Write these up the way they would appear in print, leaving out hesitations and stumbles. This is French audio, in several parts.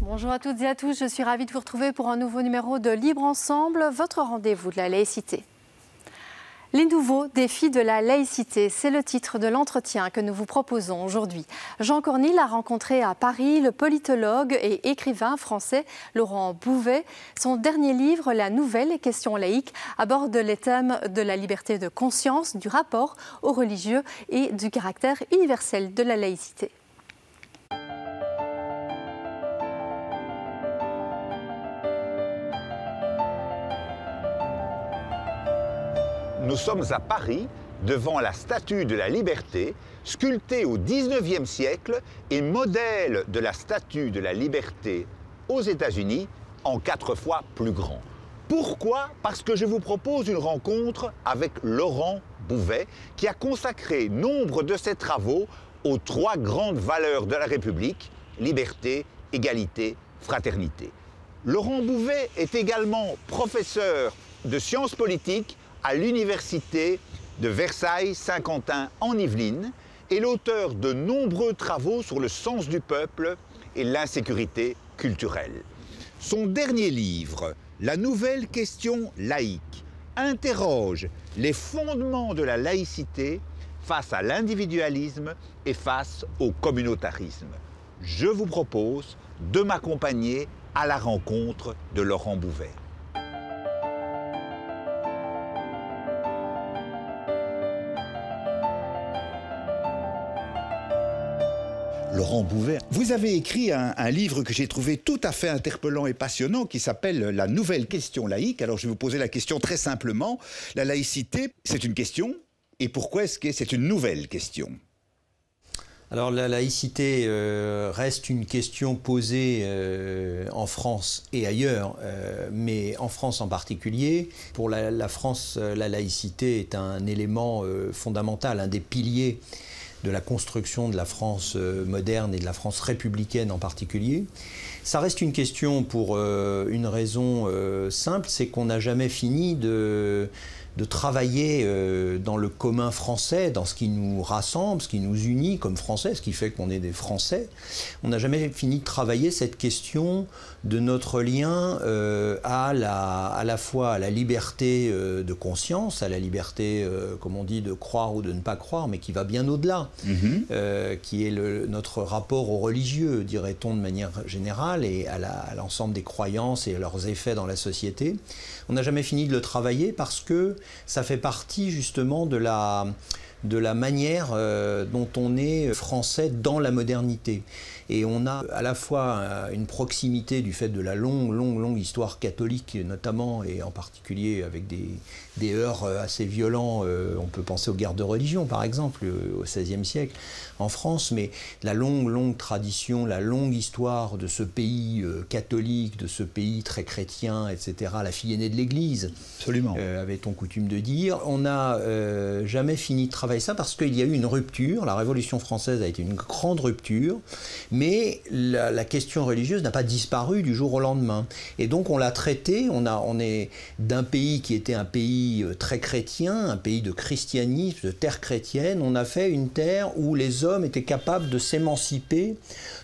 Bonjour à toutes et à tous, je suis ravie de vous retrouver pour un nouveau numéro de Libre Ensemble, votre rendez-vous de la laïcité. Les nouveaux défis de la laïcité, c'est le titre de l'entretien que nous vous proposons aujourd'hui. Jean Cornille a rencontré à Paris le politologue et écrivain français Laurent Bouvet. Son dernier livre, La nouvelle question laïque, aborde les thèmes de la liberté de conscience, du rapport aux religieux et du caractère universel de la laïcité. Nous sommes à Paris, devant la statue de la Liberté, sculptée au XIXe siècle et modèle de la statue de la Liberté aux États-Unis, en 4 fois plus grand. Pourquoi? Parce que je vous propose une rencontre avec Laurent Bouvet, qui a consacré nombre de ses travaux aux 3 grandes valeurs de la République, liberté, égalité, fraternité. Laurent Bouvet est également professeur de sciences politiques à l'université de Versailles-Saint-Quentin en Yvelines et l'auteur de nombreux travaux sur le sens du peuple et l'insécurité culturelle. Son dernier livre, La nouvelle question laïque, interroge les fondements de la laïcité face à l'individualisme et face au communautarisme. Je vous propose de m'accompagner à la rencontre de Laurent Bouvet. Laurent Bouvet, vous avez écrit un livre que j'ai trouvé tout à fait interpellant et passionnant qui s'appelle La nouvelle question laïque. Alors je vais vous poser la question très simplement. La laïcité, c'est une question, et pourquoi est-ce que c'est une nouvelle question ? Alors la laïcité reste une question posée en France et ailleurs, mais en France en particulier. Pour la France, la laïcité est un élément fondamental, un des piliers de la construction de la France moderne et de la France républicaine en particulier. Ça reste une question pour une raison simple, c'est qu'on n'a jamais fini de travailler dans le commun français, dans ce qui nous rassemble, ce qui nous unit comme Français, ce qui fait qu'on est des Français. On n'a jamais fini de travailler cette question de notre lien à la fois à la liberté de conscience, à la liberté, comme on dit, de croire ou de ne pas croire, mais qui va bien au-delà, qui est notre rapport aux religieux, dirait-on de manière générale, et à l'ensemble des croyances et à leurs effets dans la société. On n'a jamais fini de le travailler parce que ça fait partie justement de la manière dont on est français dans la modernité. Et on a à la fois une proximité du fait de la longue histoire catholique notamment, et en particulier avec des heurts assez violents. On peut penser aux guerres de religion par exemple au XVIe siècle en France, mais la longue tradition, la longue histoire de ce pays catholique, de ce pays très chrétien, etc., la fille aînée de l'Église, absolument, avait-on coutume de dire. On n'a jamais fini de travailler ça parce qu'il y a eu une rupture. La Révolution française a été une grande rupture, mais la question religieuse n'a pas disparu du jour au lendemain. Et donc on l'a traité, on est d'un pays qui était un pays très chrétien, un pays de christianisme, de terre chrétienne. On a fait une terre où les hommes étaient capables de s'émanciper,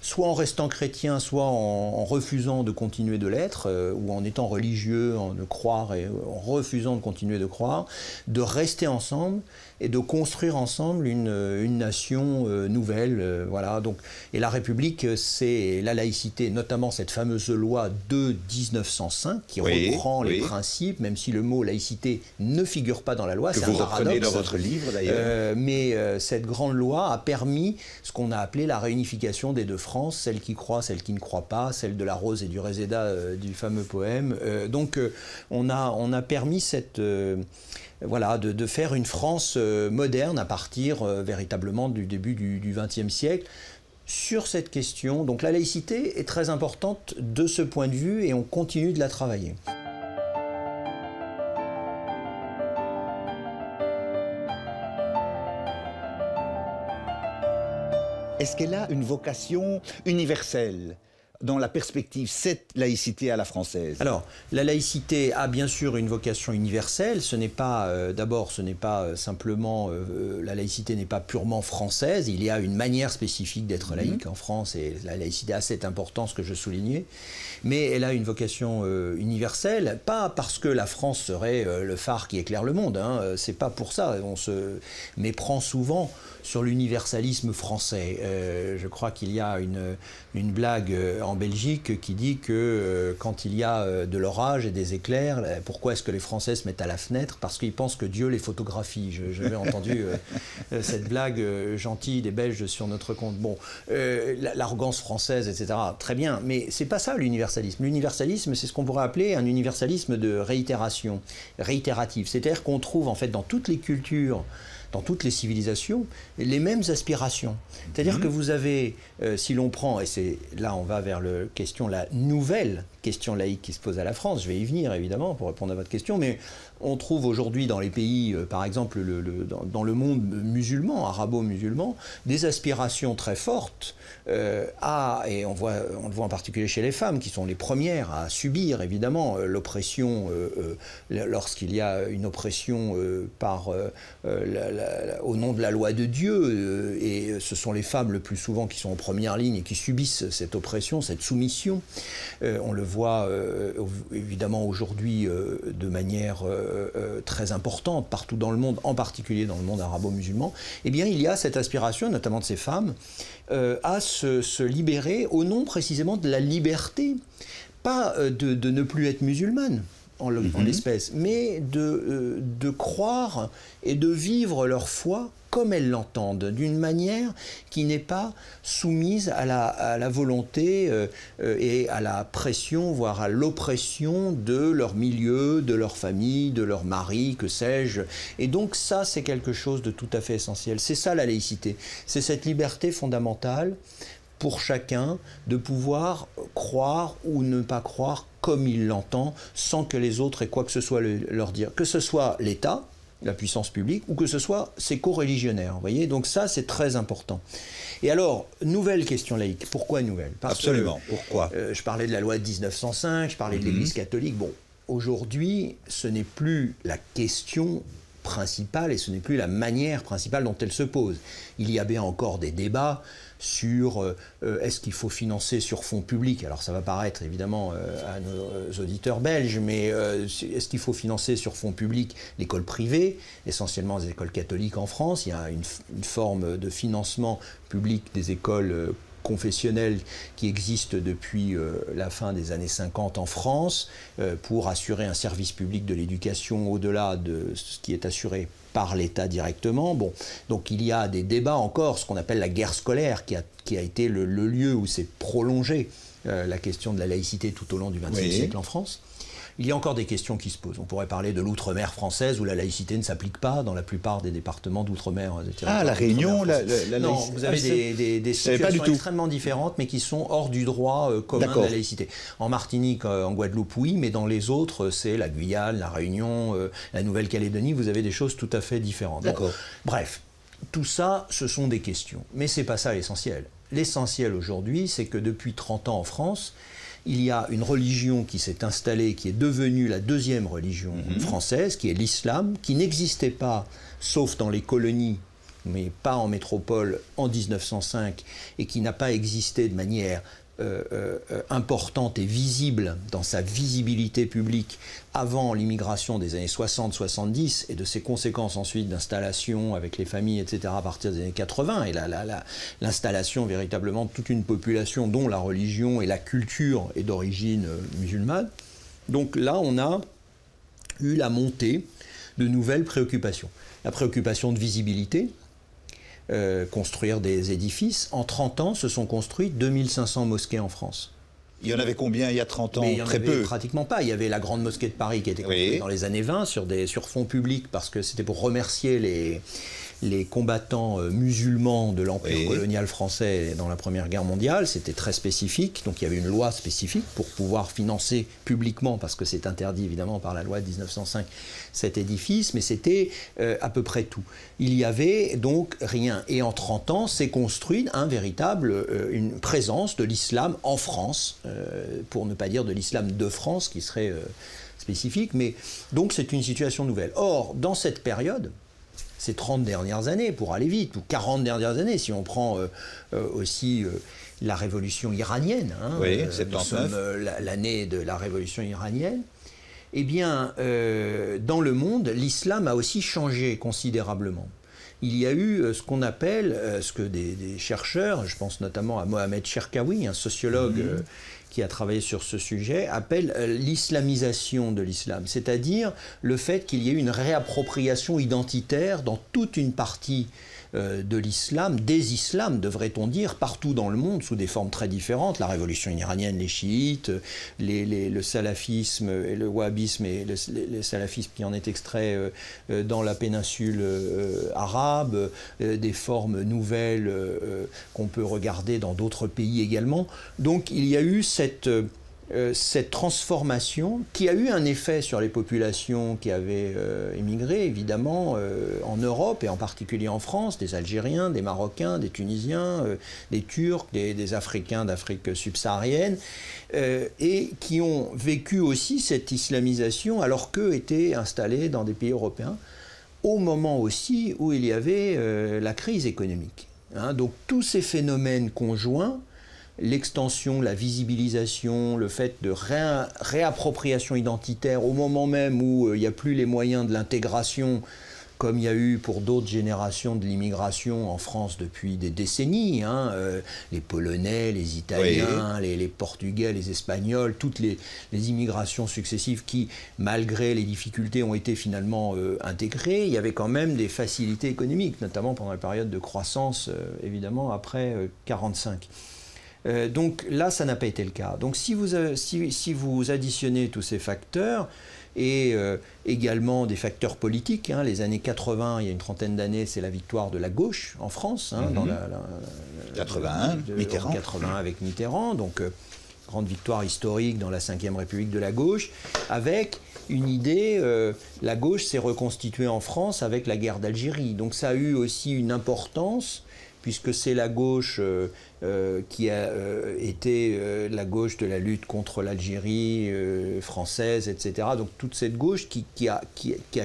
soit en restant chrétiens, soit en refusant de continuer de l'être, ou en étant religieux, de croire et en refusant de continuer de croire, de rester ensemble et de construire ensemble une nation nouvelle. Voilà. Donc, et la République, c'est la laïcité, notamment cette fameuse loi de 1905 qui reprend les principes, même si le mot laïcité ne figure pas dans la loi, c'est un paradoxe. Que vous reprenez dans votre livre d'ailleurs. Mais cette grande loi a permis ce qu'on a appelé la réunification des deux France, celle qui croit, celle qui ne croit pas, celle de la rose et du réséda du fameux poème. Donc on a permis cette... voilà, de faire une France moderne à partir véritablement du début du XXe siècle sur cette question. Donc la laïcité est très importante de ce point de vue et on continue de la travailler. Est-ce qu'elle a une vocation universelle ? dans la perspective cette laïcité à la française? Alors, la laïcité a bien sûr une vocation universelle. Ce n'est pas, d'abord, ce n'est pas simplement, la laïcité n'est pas purement française. Il y a une manière spécifique d'être laïque en France et la laïcité a cette importance que je soulignais. Mais elle a une vocation universelle, pas parce que la France serait le phare qui éclaire le monde. Hein. C'est pas pour ça. On se méprend souvent sur l'universalisme français. Je crois qu'il y a une blague en Belgique qui dit que quand il y a de l'orage et des éclairs, pourquoi est-ce que les Français se mettent à la fenêtre? Parce qu'ils pensent que Dieu les photographie. J'avais entendu cette blague gentille des Belges sur notre compte. Bon, l'arrogance française, etc. Très bien, mais c'est pas ça l'universalisme. L'universalisme, c'est ce qu'on pourrait appeler un universalisme de réitération, réitératif. C'est-à-dire qu'on trouve en fait dans toutes les cultures, dans toutes les civilisations, les mêmes aspirations. C'est-à-dire que vous avez, si l'on prend, et c'est là on va vers la nouvelle question laïque qui se pose à la France, je vais y venir évidemment pour répondre à votre question, mais on trouve aujourd'hui dans les pays, par exemple dans le monde musulman, arabo-musulman, des aspirations très fortes et on le voit en particulier chez les femmes, qui sont les premières à subir évidemment l'oppression, lorsqu'il y a une oppression au nom de la loi de Dieu, et ce sont les femmes le plus souvent qui sont en première ligne et qui subissent cette oppression, cette soumission. On le voit évidemment aujourd'hui de manière très importante partout dans le monde, en particulier dans le monde arabo-musulman. Eh bien, il y a cette aspiration, notamment de ces femmes, à se libérer au nom précisément de la liberté, pas de ne plus être musulmane en l'espèce, mais de croire et de vivre leur foi comme elles l'entendent, d'une manière qui n'est pas soumise à la volonté et à la pression, voire à l'oppression de leur milieu, de leur famille, de leur mari, que sais-je. Et donc ça, c'est quelque chose de tout à fait essentiel. C'est ça la laïcité. C'est cette liberté fondamentale pour chacun de pouvoir croire ou ne pas croire comme il l'entend, sans que les autres aient quoi que ce soit leur dire. Que ce soit l'État, la puissance publique, ou que ce soit ses co-religionnaires. Vous voyez, donc ça, c'est très important. Et alors, nouvelle question laïque. Pourquoi nouvelle? Absolument. Pourquoi? Je parlais de la loi de 1905, je parlais de l'Église catholique. Bon, aujourd'hui, ce n'est plus la question principale et ce n'est plus la manière principale dont elle se pose. Il y a bien encore des débats sur est-ce qu'il faut financer sur fonds publics. Alors ça va paraître évidemment à nos auditeurs belges, mais est-ce qu'il faut financer sur fonds publics l'école privée, essentiellement les écoles catholiques en France? Il y a une forme de financement public des écoles confessionnelles qui existe depuis la fin des années 50 en France pour assurer un service public de l'éducation au-delà de ce qui est assuré par l'État directement. Bon, donc il y a des débats encore, ce qu'on appelle la guerre scolaire, qui a été le lieu où s'est prolongée la question de la laïcité tout au long du XXe siècle en France. Il y a encore des questions qui se posent. On pourrait parler de l'outre-mer française où la laïcité ne s'applique pas dans la plupart des départements d'outre-mer. Ah, la Réunion, non, vous avez des situations extrêmement différentes, mais qui sont hors du droit commun de la laïcité. En Martinique, en Guadeloupe, oui, mais dans les autres, c'est la Guyane, la Réunion, la Nouvelle-Calédonie, vous avez des choses tout à fait différentes. Bon, bref, tout ça, ce sont des questions. Mais ce n'est pas ça l'essentiel. L'essentiel aujourd'hui, c'est que depuis 30 ans en France, il y a une religion qui s'est installée, qui est devenue la deuxième religion française, qui est l'islam, qui n'existait pas, sauf dans les colonies, mais pas en métropole, en 1905, et qui n'a pas existé de manière importante et visible dans sa visibilité publique avant l'immigration des années 60-70 et de ses conséquences ensuite d'installation avec les familles, etc. à partir des années 80 et l'installation véritablement de toute une population dont la religion et la culture est d'origine musulmane. Donc là, on a eu la montée de nouvelles préoccupations. La préoccupation de visibilité, construire des édifices. En 30 ans, se sont construites 2500 mosquées en France. Il y en avait combien il y a 30 ans? Mais il y en Très avait peu. pratiquement pas. Il y avait la Grande Mosquée de Paris qui était construite dans les années 20 sur fonds publics parce que c'était pour remercier les combattants musulmans de l'Empire colonial français dans la Première Guerre mondiale. C'était très spécifique, donc il y avait une loi spécifique pour pouvoir financer publiquement, parce que c'est interdit évidemment par la loi de 1905, cet édifice, mais c'était à peu près tout. Il y avait donc rien. Et en 30 ans, s'est construite une présence de l'islam en France, pour ne pas dire de l'islam de France, qui serait spécifique, mais donc c'est une situation nouvelle. Or, dans cette période, ces 30 dernières années, pour aller vite, ou 40 dernières années, si on prend aussi la révolution iranienne, nous sommes l'année de la révolution iranienne, eh bien, dans le monde, l'islam a aussi changé considérablement. Il y a eu ce qu'on appelle, ce que des chercheurs, je pense notamment à Mohamed Cherkaoui, un sociologue qui a travaillé sur ce sujet, appelle l'islamisation de l'islam, c'est-à-dire le fait qu'il y ait une réappropriation identitaire dans toute une partie de l'islam, des islams, devrait-on dire, partout dans le monde, sous des formes très différentes. La révolution iranienne, les chiites, le salafisme et le wahhabisme, et le salafisme qui en est extrait dans la péninsule arabe, des formes nouvelles qu'on peut regarder dans d'autres pays également. Donc il y a eu cette transformation qui a eu un effet sur les populations qui avaient émigré, évidemment, en Europe et en particulier en France, des Algériens, des Marocains, des Tunisiens, des Turcs, des Africains d'Afrique subsaharienne, et qui ont vécu aussi cette islamisation alors qu'eux étaient installés dans des pays européens, au moment aussi où il y avait la crise économique. Donc tous ces phénomènes conjoints, l'extension, la visibilisation, le fait de réappropriation identitaire au moment même où il n'y a plus les moyens de l'intégration, comme il y a eu pour d'autres générations de l'immigration en France depuis des décennies, les Polonais, les Italiens, les Portugais, les Espagnols, toutes les immigrations successives qui, malgré les difficultés, ont été finalement intégrées. Il y avait quand même des facilités économiques, notamment pendant la période de croissance, évidemment, après 1945. Donc là, ça n'a pas été le cas. Donc si vous additionnez tous ces facteurs, et également des facteurs politiques, les années 80, il y a une trentaine d'années, c'est la victoire de la gauche en France, dans 81, Mitterrand. 80 avec Mitterrand, donc grande victoire historique dans la Ve République de la gauche, avec une idée, la gauche s'est reconstituée en France avec la guerre d'Algérie. Donc ça a eu aussi une importance, puisque c'est la gauche qui a été la gauche de la lutte contre l'Algérie française, etc. Donc toute cette gauche qui a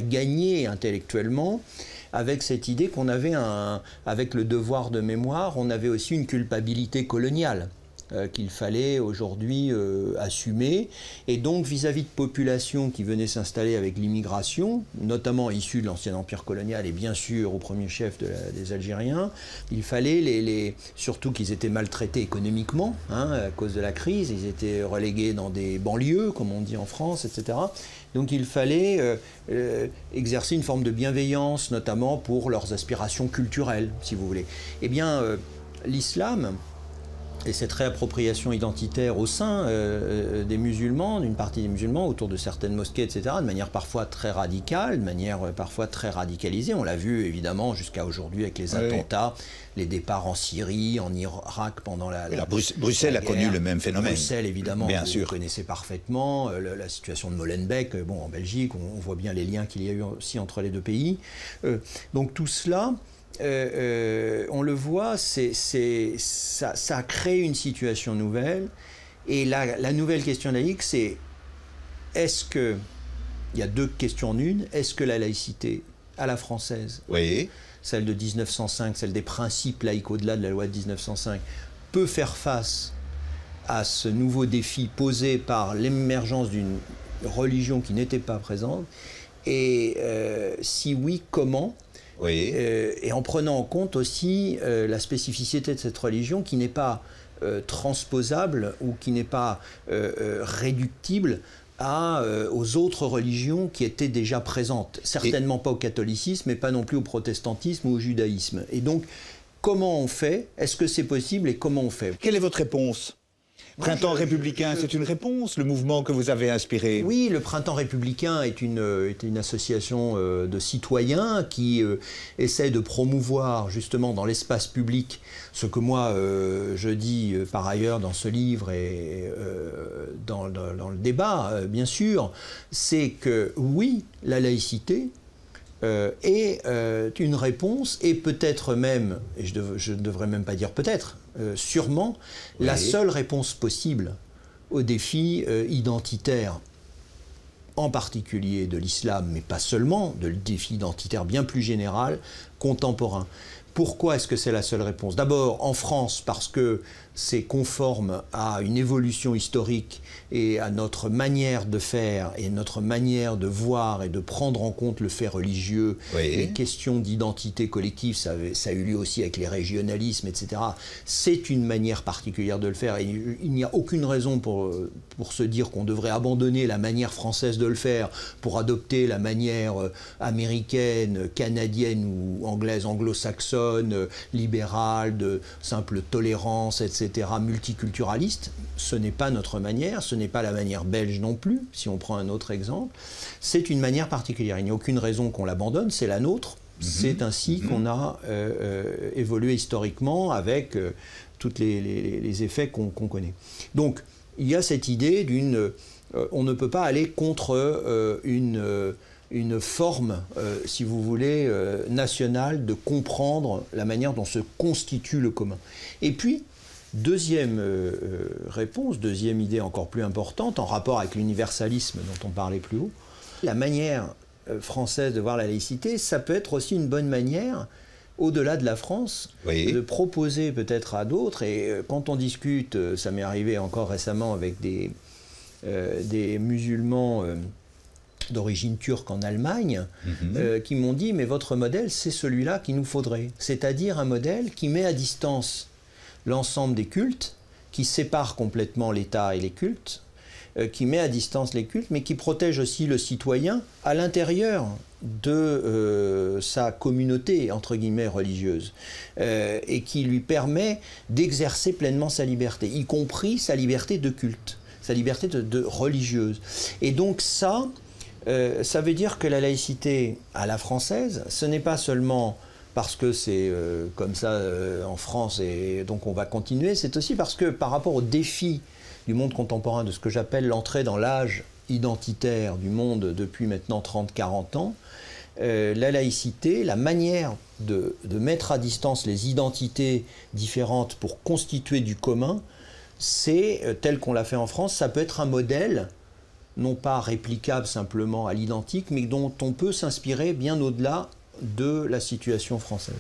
gagné intellectuellement avec cette idée qu'on avait, avec le devoir de mémoire, on avait aussi une culpabilité coloniale qu'il fallait aujourd'hui assumer. Et donc vis-à-vis de populations qui venaient s'installer avec l'immigration, notamment issues de l'ancien empire colonial et bien sûr au premier chef des Algériens, il fallait, surtout qu'ils étaient maltraités économiquement à cause de la crise, ils étaient relégués dans des banlieues, comme on dit en France, etc. Donc il fallait exercer une forme de bienveillance, notamment pour leurs aspirations culturelles, si vous voulez. Eh bien, l'islam et cette réappropriation identitaire au sein des musulmans, d'une partie des musulmans, autour de certaines mosquées, etc., de manière parfois très radicale, de manière parfois très radicalisée. On l'a vu évidemment jusqu'à aujourd'hui avec les attentats, les départs en Syrie, en Irak pendant la Bruxelles la a connu le même phénomène. Bruxelles, évidemment, bien vous connaissez parfaitement la situation de Molenbeek. En Belgique, on voit bien les liens qu'il y a eu aussi entre les deux pays. Donc tout cela, on le voit, ça a créé une situation nouvelle. Et la nouvelle question laïque, c'est est-ce que, il y a deux questions en une, est-ce que la laïcité à la française, celle de 1905, celle des principes laïques au-delà de la loi de 1905, peut faire face à ce nouveau défi posé par l'émergence d'une religion qui n'était pas présente, et si oui, comment ? Et en prenant en compte aussi la spécificité de cette religion qui n'est pas transposable ou qui n'est pas réductible aux autres religions qui étaient déjà présentes. Certainement pas au catholicisme, mais pas non plus au protestantisme ou au judaïsme. Et donc, comment on fait? Est-ce que c'est possible et comment on fait? Quelle est votre réponse? Printemps républicain, c'est une réponse, le mouvement que vous avez inspiré? Oui, le Printemps républicain est une association de citoyens qui essaie de promouvoir justement dans l'espace public ce que moi je dis par ailleurs dans ce livre et dans le débat, bien sûr, c'est que oui, la laïcité est une réponse et peut-être même, et je ne devrais même pas dire peut-être, sûrement, oui, la seule réponse possible aux défis identitaires, en particulier de l'islam, mais pas seulement, de défis identitaires bien plus général, contemporains. Pourquoi est-ce que c'est la seule réponse? D'abord, en France, parce que c'est conforme à une évolution historique et à notre manière de faire et notre manière de voir et de prendre en compte le fait religieux, oui, les questions d'identité collective, ça a eu lieu aussi avec les régionalismes, etc. C'est une manière particulière de le faire et il n'y a aucune raison pour se dire qu'on devrait abandonner la manière française de le faire pour adopter la manière américaine, canadienne ou anglaise, anglo-saxonne, libérale, de simple tolérance, etc., multiculturaliste. Ce n'est pas notre manière, ce n'est pas la manière belge non plus, si on prend un autre exemple. C'est une manière particulière. Il n'y a aucune raison qu'on l'abandonne, c'est la nôtre. C'est ainsi qu'on a évolué historiquement avec tous les effets qu'on connaît. Donc, il y a cette idée d'une... on ne peut pas aller contre une forme, si vous voulez, nationale de comprendre la manière dont se constitue le commun. Et puis, deuxième réponse, deuxième idée encore plus importante, en rapport avec l'universalisme dont on parlait plus haut, la manière française de voir la laïcité, ça peut être aussi une bonne manière, au-delà de la France, oui, de proposer peut-être à d'autres, et quand on discute, ça m'est arrivé encore récemment avec des musulmans d'origine turque en Allemagne, qui m'ont dit « mais votre modèle, c'est celui-là qu'il nous faudrait ». C'est-à-dire un modèle qui met à distance l'ensemble des cultes, qui sépare complètement l'État et les cultes, qui met à distance les cultes, mais qui protège aussi le citoyen à l'intérieur de sa communauté, entre guillemets, religieuse, et qui lui permet d'exercer pleinement sa liberté, y compris sa liberté de culte, sa liberté de religieuse. Et donc ça veut dire que la laïcité à la française, ce n'est pas seulement parce que c'est comme ça en France et donc on va continuer, c'est aussi parce que par rapport aux défis du monde contemporain, de ce que j'appelle l'entrée dans l'âge identitaire du monde depuis maintenant 30-40 ans, la laïcité, la manière de mettre à distance les identités différentes pour constituer du commun, c'est tel qu'on l'a fait en France, ça peut être un modèle non pas réplicable simplement à l'identique, mais dont on peut s'inspirer bien au-delà de la situation française.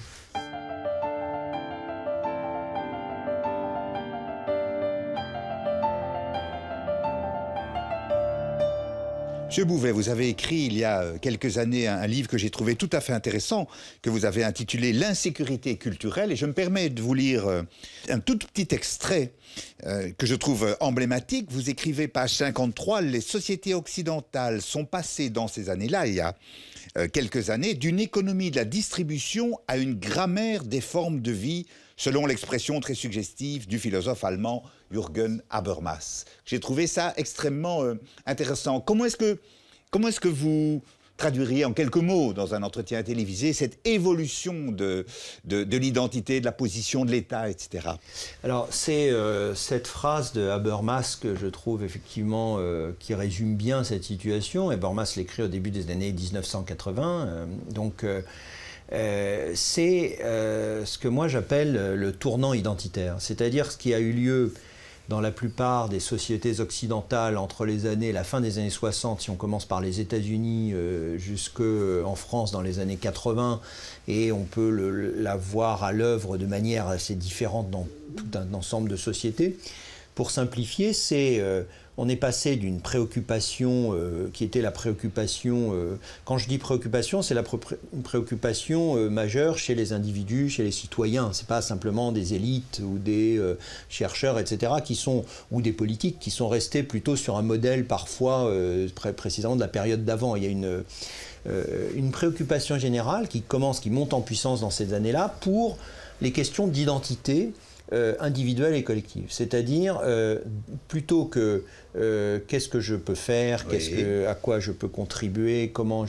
Monsieur Bouvet, vous avez écrit il y a quelques années un livre que j'ai trouvé tout à fait intéressant, que vous avez intitulé « L'insécurité culturelle ». Et je me permets de vous lire un tout petit extrait que je trouve emblématique. Vous écrivez, page 53, « Les sociétés occidentales sont passées dans ces années-là, il y a quelques années, d'une économie de la distribution à une grammaire des formes de vie, selon l'expression très suggestive du philosophe allemand Jürgen Habermas ». J'ai trouvé ça extrêmement intéressant. Comment est-ce que vous traduiriez en quelques mots, dans un entretien télévisé, cette évolution de l'identité, de la position de l'État, etc. Alors, c'est cette phrase de Habermas que je trouve effectivement qui résume bien cette situation. Habermas l'écrit au début des années 1980. C'est ce que moi j'appelle le tournant identitaire, c'est-à-dire ce qui a eu lieu dans la plupart des sociétés occidentales entre la fin des années 60, si on commence par les États-Unis, jusqu'en France dans les années 80, et on peut la voir à l'œuvre de manière assez différente dans tout un ensemble de sociétés. Pour simplifier, on est passé d'une préoccupation qui était la préoccupation, quand je dis préoccupation, c'est une préoccupation majeure chez les individus, chez les citoyens. Ce n'est pas simplement des élites ou des chercheurs, etc., ou des politiques qui sont restés plutôt sur un modèle parfois précisément de la période d'avant. Il y a une préoccupation générale qui monte en puissance dans ces années-là pour les questions d'identité, individuelle et collective. C'est-à-dire, plutôt que qu'est-ce que je peux faire, à quoi je peux contribuer, comment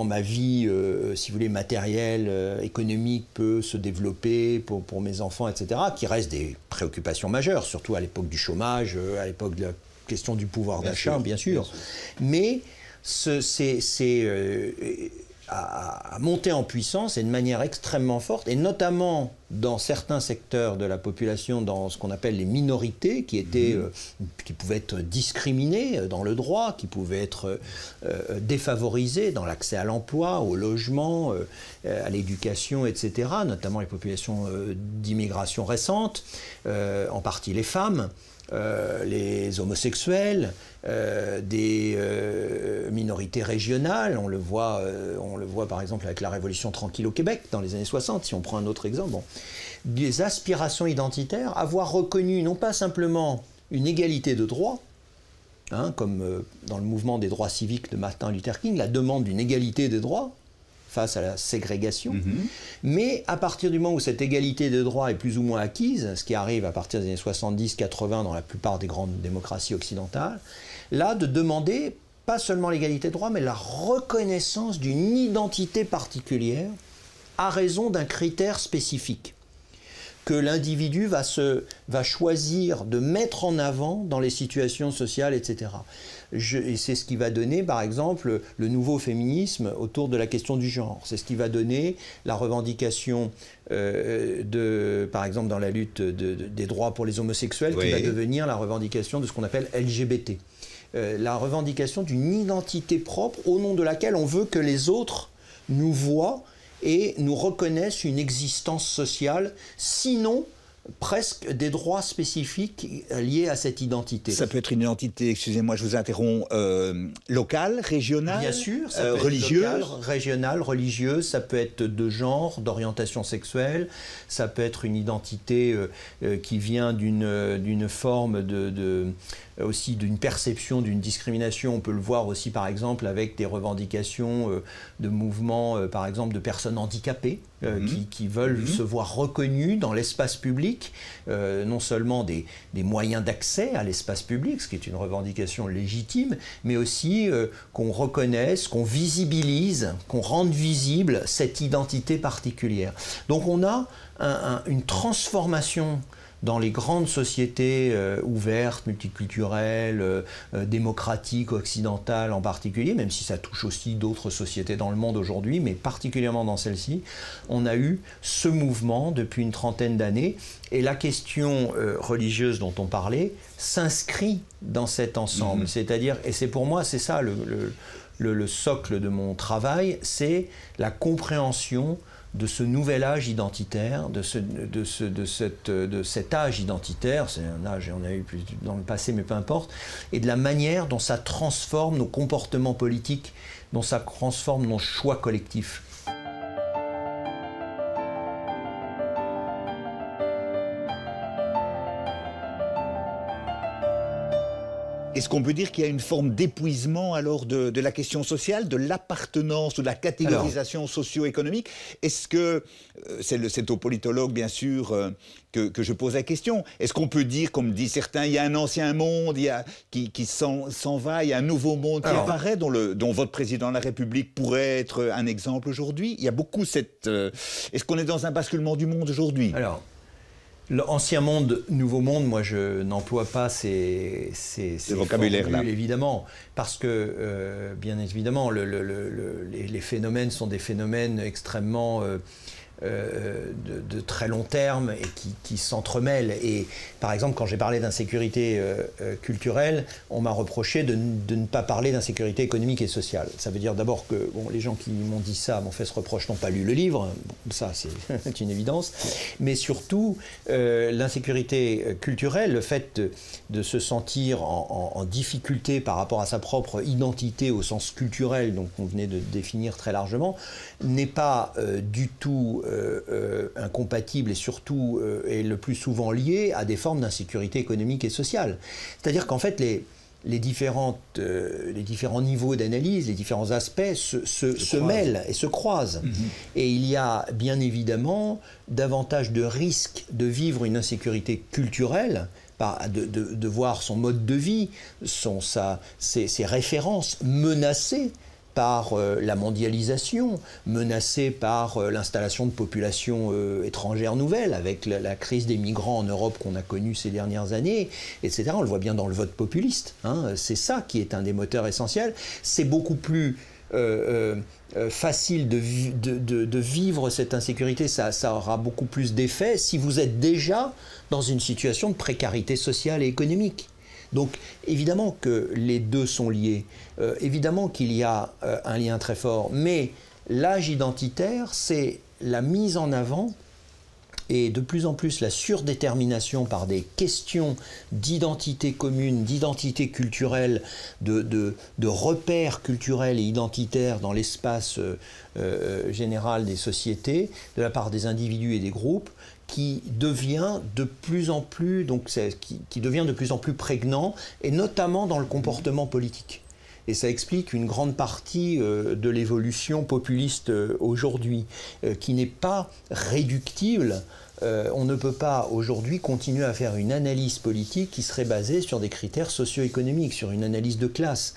ma vie, si vous voulez, matérielle, économique peut se développer pour mes enfants, etc., qui restent des préoccupations majeures, surtout à l'époque du chômage, à l'époque de la question du pouvoir d'achat, bien sûr. Mais à monter en puissance et de manière extrêmement forte, et notamment dans certains secteurs de la population, dans ce qu'on appelle les minorités, qui pouvaient être discriminées dans le droit, qui pouvaient être défavorisées dans l'accès à l'emploi, au logement, à l'éducation, etc., notamment les populations d'immigration récente, en partie les femmes, les homosexuels, des minorités régionales, on le voit par exemple avec la Révolution tranquille au Québec dans les années 60, si on prend un autre exemple, des aspirations identitaires, avoir reconnu non pas simplement une égalité de droits, comme dans le mouvement des droits civiques de Martin Luther King, la demande d'une égalité des droits face à la ségrégation, mais à partir du moment où cette égalité de droits est plus ou moins acquise, ce qui arrive à partir des années 70-80 dans la plupart des grandes démocraties occidentales, là de demander pas seulement l'égalité de droits, mais la reconnaissance d'une identité particulière à raison d'un critère spécifique que l'individu va choisir de mettre en avant dans les situations sociales, etc. Et c'est ce qui va donner, par exemple, le nouveau féminisme autour de la question du genre. C'est ce qui va donner la revendication, par exemple, dans la lutte des droits pour les homosexuels, qui va devenir la revendication de ce qu'on appelle LGBT. La revendication d'une identité propre au nom de laquelle on veut que les autres nous voient et nous reconnaissent une existence sociale, sinon presque des droits spécifiques liés à cette identité. Ça peut être une identité, excusez-moi, je vous interromps, locale, régionale, bien sûr, ça peut religieuse, être locale, régionale, religieuse, ça peut être de genre, d'orientation sexuelle, ça peut être une identité qui vient d'une forme aussi d'une perception d'une discrimination. On peut le voir aussi par exemple avec des revendications de mouvements, par exemple de personnes handicapées qui veulent se voir reconnues dans l'espace public, non seulement des moyens d'accès à l'espace public, ce qui est une revendication légitime, mais aussi qu'on reconnaisse, qu'on visibilise, qu'on rende visible cette identité particulière. Donc on a une transformation dans les grandes sociétés ouvertes, multiculturelles, démocratiques, occidentales en particulier, même si ça touche aussi d'autres sociétés dans le monde aujourd'hui, mais particulièrement dans celle-ci, on a eu ce mouvement depuis une trentaine d'années, et la question religieuse dont on parlait s'inscrit dans cet ensemble. C'est-à-dire, et c'est pour moi, c'est ça le socle de mon travail, c'est la compréhension de ce nouvel âge identitaire, de cet âge identitaire, c'est un âge, on a eu plus dans le passé, mais peu importe, et de la manière dont ça transforme nos comportements politiques, dont ça transforme nos choix collectifs. Est-ce qu'on peut dire qu'il y a une forme d'épuisement alors de la question sociale, de l'appartenance ou de la catégorisation socio-économique? Est-ce que, c'est aux politologues bien sûr que je pose la question, est-ce qu'on peut dire, comme disent certains, il y a un ancien monde qui s'en va, il y a un nouveau monde qui apparaît, dont votre président de la République pourrait être un exemple aujourd'hui? Il y a beaucoup cette... Est-ce qu'on est dans un basculement du monde aujourd'hui? L'ancien monde, nouveau monde, moi je n'emploie pas ces vocabulaires-là, évidemment, parce que, bien évidemment, les phénomènes sont des phénomènes extrêmement de très long terme et qui s'entremêlent. Et par exemple, quand j'ai parlé d'insécurité culturelle, on m'a reproché de ne pas parler d'insécurité économique et sociale. Ça veut dire d'abord que les gens qui m'ont dit ça m'ont fait ce reproche, n'ont pas lu le livre, ça c'est une évidence, mais surtout l'insécurité culturelle, le fait de se sentir en difficulté par rapport à sa propre identité au sens culturel, donc on venait de définir très largement, n'est pas du tout incompatible et surtout est le plus souvent lié à des formes d'insécurité économique et sociale. C'est-à-dire qu'en fait, les différents niveaux d'analyse, les différents aspects se mêlent et se croisent. Et il y a bien évidemment davantage de risques de vivre une insécurité culturelle, de voir son mode de vie, ses références menacées par la mondialisation, menacée par l'installation de populations étrangères nouvelles, avec la crise des migrants en Europe qu'on a connue ces dernières années, etc. On le voit bien dans le vote populiste. C'est ça qui est un des moteurs essentiels. C'est beaucoup plus facile de vivre cette insécurité, ça aura beaucoup plus d'effet si vous êtes déjà dans une situation de précarité sociale et économique. Donc évidemment que les deux sont liés, évidemment qu'il y a un lien très fort, mais l'âge identitaire, c'est la mise en avant et de plus en plus la surdétermination par des questions d'identité commune, d'identité culturelle, de repères culturels et identitaires dans l'espace général des sociétés, de la part des individus et des groupes, qui devient de plus en plus, qui devient de plus en plus prégnant, et notamment dans le comportement politique. Et ça explique une grande partie de l'évolution populiste aujourd'hui, qui n'est pas réductible. On ne peut pas aujourd'hui continuer à faire une analyse politique qui serait basée sur des critères socio-économiques, sur une analyse de classe.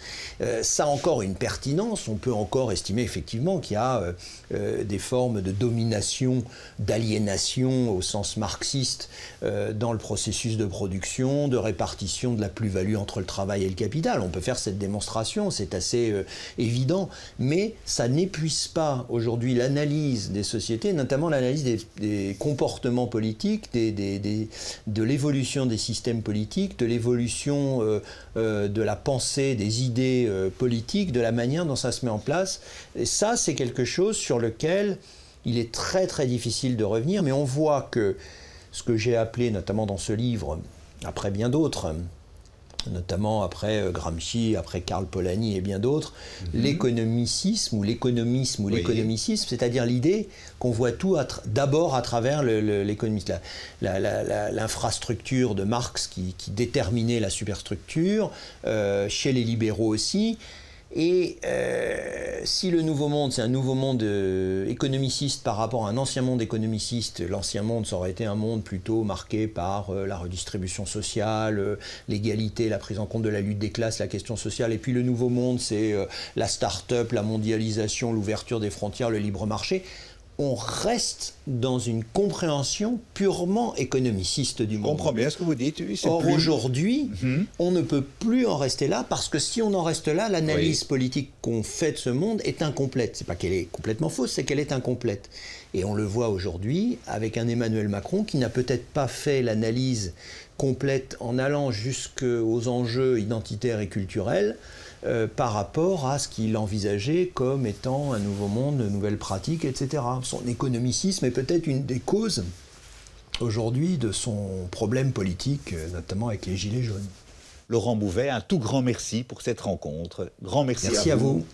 Ça a encore une pertinence, on peut encore estimer effectivement qu'il y a des formes de domination, d'aliénation au sens marxiste dans le processus de production, de répartition de la plus-value entre le travail et le capital. On peut faire cette démonstration, c'est assez évident, mais ça n'épuise pas aujourd'hui l'analyse des sociétés, notamment l'analyse des comportements politiques, de l'évolution des systèmes politiques, de l'évolution de la pensée, des idées politiques, de la manière dont ça se met en place. Et ça, c'est quelque chose sur lequel il est très très difficile de revenir, mais on voit que ce que j'ai appelé, notamment dans ce livre, après bien d'autres, notamment après Gramsci, après Karl Polanyi et bien d'autres, l'économicisme ou l'économisme ou l'économicisme, c'est-à-dire l'idée qu'on voit tout d'abord à travers l'économisme. L'infrastructure de Marx qui déterminait la superstructure, chez les libéraux aussi. Et si le nouveau monde, c'est un nouveau monde économiciste par rapport à un ancien monde économiciste, l'ancien monde, ça aurait été un monde plutôt marqué par la redistribution sociale, l'égalité, la prise en compte de la lutte des classes, la question sociale. Et puis le nouveau monde, c'est la start-up, la mondialisation, l'ouverture des frontières, le libre marché. On reste dans une compréhension purement économiciste du monde. Je comprends bien ce que vous dites. Oui, or, aujourd'hui, on ne peut plus en rester là, parce que si on en reste là, l'analyse politique qu'on fait de ce monde est incomplète. C'est pas qu'elle est complètement fausse, c'est qu'elle est incomplète. Et on le voit aujourd'hui avec un Emmanuel Macron qui n'a peut-être pas fait l'analyse complète en allant jusqu'aux enjeux identitaires et culturels, par rapport à ce qu'il envisageait comme étant un nouveau monde, de nouvelles pratiques, etc. Son économicisme est peut-être une des causes aujourd'hui de son problème politique, notamment avec les Gilets jaunes. Laurent Bouvet, un tout grand merci pour cette rencontre. Grand merci à vous.